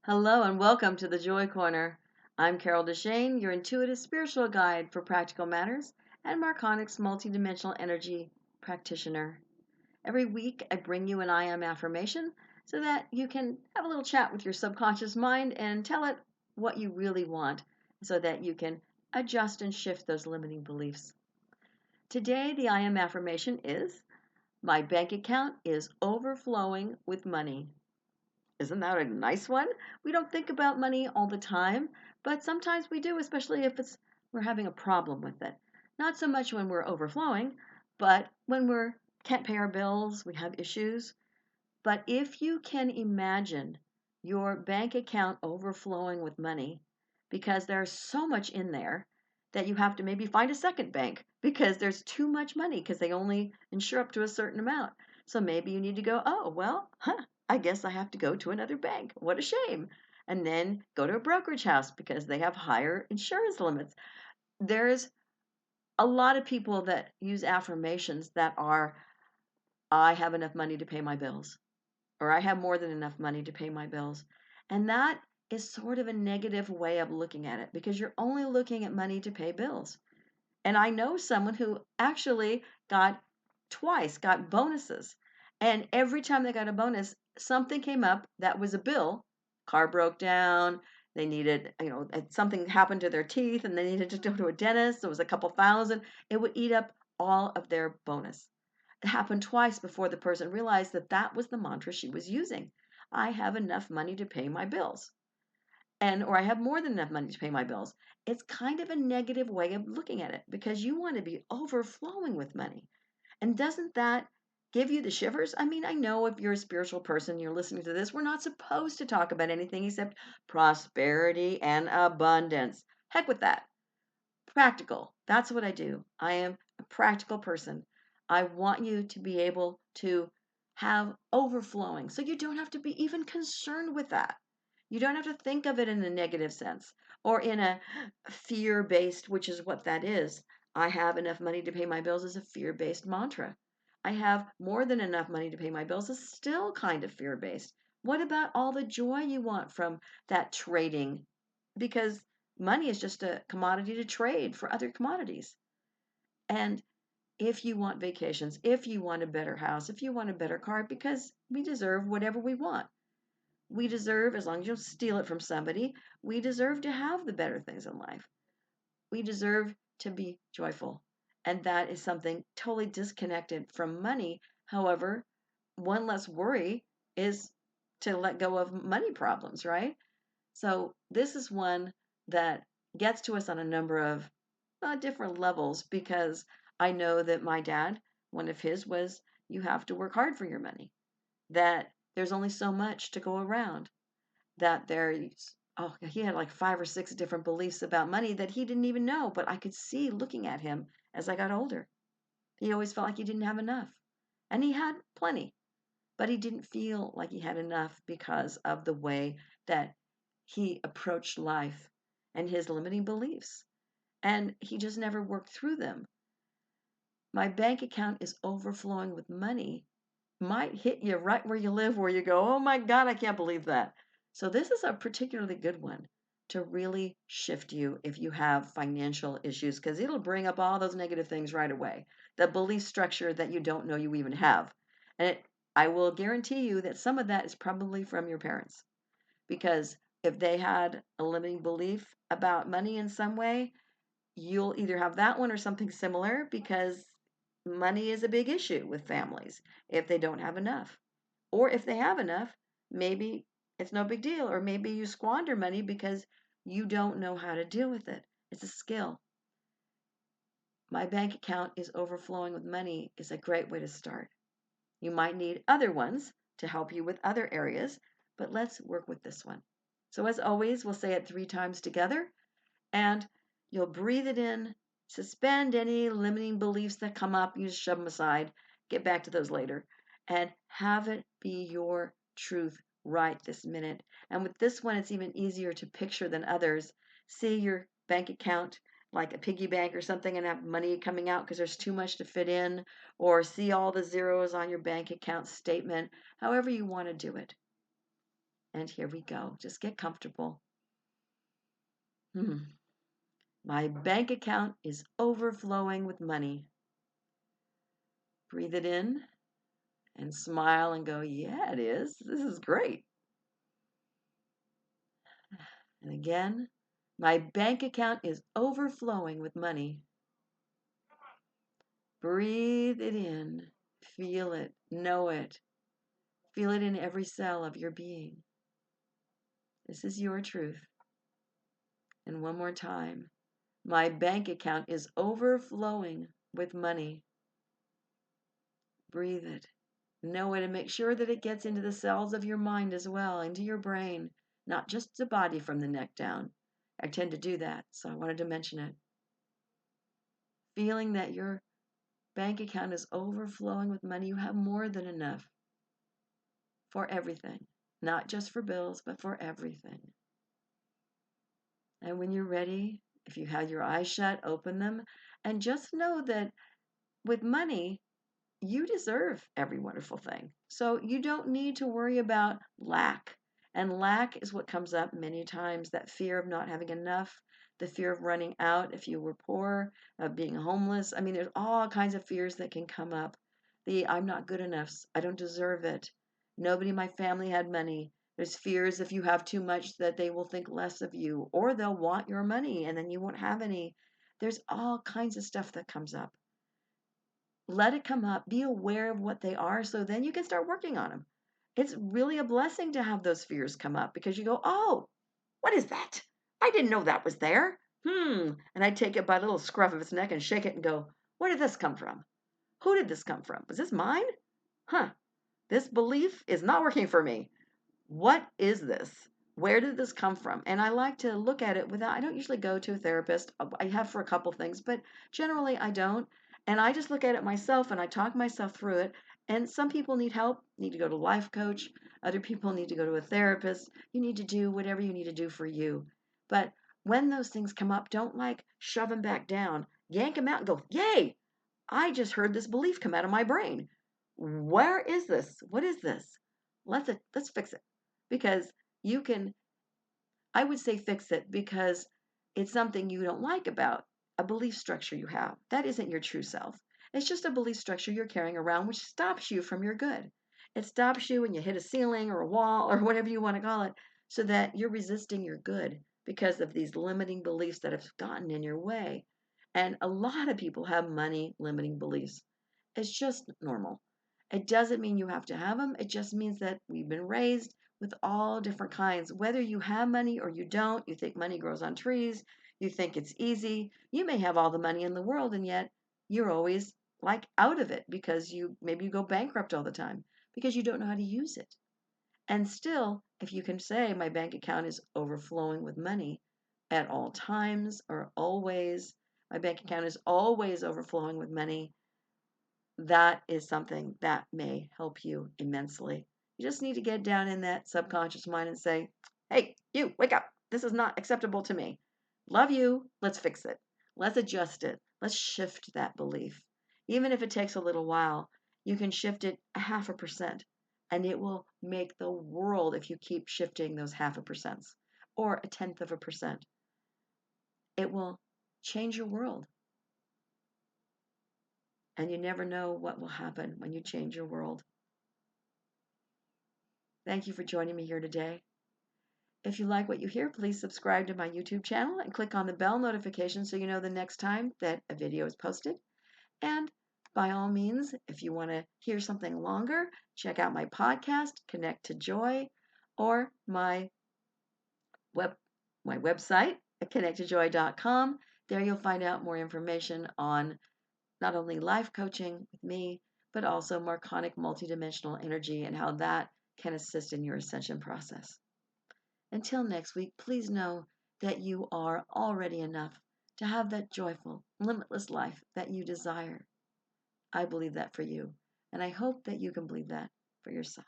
Hello and welcome to the Joy Corner. I'm Carol DeChaine, your intuitive spiritual guide for practical matters and Marconics multidimensional energy practitioner. Every week I bring you an I AM affirmation so that you can have a little chat with your subconscious mind and tell it what you really want so that you can adjust and shift those limiting beliefs. Today the I AM affirmation is my bank account is overflowing with money. Isn't that a nice one? We don't think about money all the time, but sometimes we do, especially if we're having a problem with it. Not so much when we're overflowing, but when we can't pay our bills, we have issues. But if you can imagine your bank account overflowing with money, because there's so much in there that you have to maybe find a second bank because there's too much money because they only insure up to a certain amount. So maybe you need to go, oh, well, I guess I have to go to another bank. What a shame. And then go to a brokerage house because they have higher insurance limits. There's a lot of people that use affirmations that are, I have enough money to pay my bills, or I have more than enough money to pay my bills. And that is sort of a negative way of looking at it because you're only looking at money to pay bills. And I know someone who actually got bonuses. And every time they got a bonus, something came up that was a bill. Car broke down. They needed, something happened to their teeth and they needed to go to a dentist. So it was a couple thousand. It would eat up all of their bonus. It happened twice before the person realized that that was the mantra she was using. I have enough money to pay my bills. Or I have more than enough money to pay my bills. It's kind of a negative way of looking at it because you want to be overflowing with money. And doesn't that give you the shivers? I mean, I know if you're a spiritual person, you're listening to this, we're not supposed to talk about anything except prosperity and abundance. Heck with that. Practical. That's what I do. I am a practical person. I want you to be able to have overflowing so you don't have to be even concerned with that. You don't have to think of it in a negative sense or in a fear based, which is what that is. I have enough money to pay my bills is a fear based mantra. I have more than enough money to pay my bills is still kind of fear based. What about all the joy you want from that trading? Because money is just a commodity to trade for other commodities. And if you want vacations, if you want a better house, if you want a better car, because we deserve whatever we want. We deserve, as long as you don't steal it from somebody, we deserve to have the better things in life. We deserve to be joyful. And that is something totally disconnected from money. However, one less worry is to let go of money problems, right? So this is one that gets to us on a number of different levels because I know that my dad, one of his was you have to work hard for your money, that there's only so much to go around, that there's, oh, he had like 5 or 6 different beliefs about money that he didn't even know, but I could see looking at him as I got older. He always felt like he didn't have enough. And he had plenty, but he didn't feel like he had enough because of the way that he approached life and his limiting beliefs. And he just never worked through them. My bank account is overflowing with money might hit you right where you live, where you go, oh my God, I can't believe that. So, this is a particularly good one to really shift you if you have financial issues, because it'll bring up all those negative things right away. The belief structure that you don't know you even have. And I will guarantee you that some of that is probably from your parents, because if they had a limiting belief about money in some way, you'll either have that one or something similar because money is a big issue with families if they don't have enough. Or if they have enough, maybe it's no big deal. Or maybe you squander money because you don't know how to deal with it. It's a skill. My bank account is overflowing with money is a great way to start. You might need other ones to help you with other areas, but let's work with this one. So, as always, we'll say it 3 times together. And you'll breathe it in, suspend any limiting beliefs that come up, you just shove them aside, get back to those later, and have it be your truth right this minute. And with this one, it's even easier to picture than others. See your bank account like a piggy bank or something and have money coming out because there's too much to fit in, or see all the zeros on your bank account statement, however you want to do it. And here we go. Just get comfortable. My bank account is overflowing with money. Breathe it in and smile and go, yeah, it is. This is great. And again, my bank account is overflowing with money. Breathe it in. Feel it. Know it. Feel it in every cell of your being. This is your truth. And one more time. My bank account is overflowing with money. Breathe it. Know it and make sure that it gets into the cells of your mind as well, into your brain, not just the body from the neck down. I tend to do that, so I wanted to mention it. Feeling that your bank account is overflowing with money, you have more than enough for everything, not just for bills, but for everything. And when you're ready, if you have your eyes shut, open them, and just know that with money, you deserve every wonderful thing. So you don't need to worry about lack. And lack is what comes up many times, that fear of not having enough, the fear of running out if you were poor, of being homeless. I mean, there's all kinds of fears that can come up. The I'm not good enough, I don't deserve it. Nobody in my family had money. There's fears if you have too much that they will think less of you, or they'll want your money and then you won't have any. There's all kinds of stuff that comes up. Let it come up, be aware of what they are, so then you can start working on them. It's really a blessing to have those fears come up because you go, oh, what is that? I didn't know that was there. And I take it by a little scruff of its neck and shake it and go, where did this come from? Who did this come from? Was this mine? This belief is not working for me. What is this? Where did this come from? And I like to look at it I don't usually go to a therapist. I have for a couple things, but generally I don't. And I just look at it myself and I talk myself through it. And some people need help, need to go to a life coach. Other people need to go to a therapist. You need to do whatever you need to do for you. But when those things come up, don't shove them back down. Yank them out and go, yay, I just heard this belief come out of my brain. Where is this? What is this? Let's fix it. Because you can, I would say fix it because it's something you don't like about a belief structure you have. That isn't your true self. It's just a belief structure you're carrying around which stops you from your good. It stops you when you hit a ceiling or a wall or whatever you want to call it, so that you're resisting your good because of these limiting beliefs that have gotten in your way. And a lot of people have money limiting beliefs. It's just normal. It doesn't mean you have to have them. It just means that we've been raised with all different kinds. Whether you have money or you don't, you think money grows on trees, you think it's easy. You may have all the money in the world, and yet you're always out of it because maybe you go bankrupt all the time because you don't know how to use it. And still, if you can say my bank account is overflowing with money at all times or always, my bank account is always overflowing with money, that is something that may help you immensely. You just need to get down in that subconscious mind and say, hey, you, wake up. This is not acceptable to me. Love you. Let's fix it. Let's adjust it. Let's shift that belief. Even if it takes a little while, you can shift it 0.5%, and it will make the world if you keep shifting those 0.5% or 0.1%. It will change your world. And you never know what will happen when you change your world. Thank you for joining me here today. If you like what you hear, please subscribe to my YouTube channel and click on the bell notification so you know the next time that a video is posted. And by all means, if you want to hear something longer, check out my podcast, Connect to Joy, or my website at connecttojoy.com. There you'll find out more information on not only life coaching with me, but also Marconic multidimensional energy and how that can assist in your ascension process. Until next week, please know that you are already enough to have that joyful, limitless life that you desire. I believe that for you, and I hope that you can believe that for yourself.